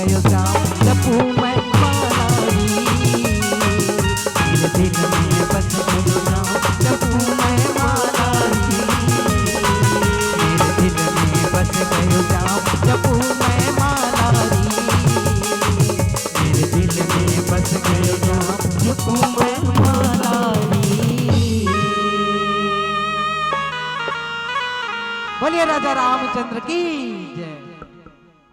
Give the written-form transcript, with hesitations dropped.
गयो जाऊं जपू मैं माला री। मेरे दिल में बस गयो जाऊं जपू मैं माला री। मेरे दिल में बस गयो जाऊं जपू मैं माला री। मेरे दिल में बस गयो जाऊं जपू मैं माला री। बोलिए राजा रामचंद्र की।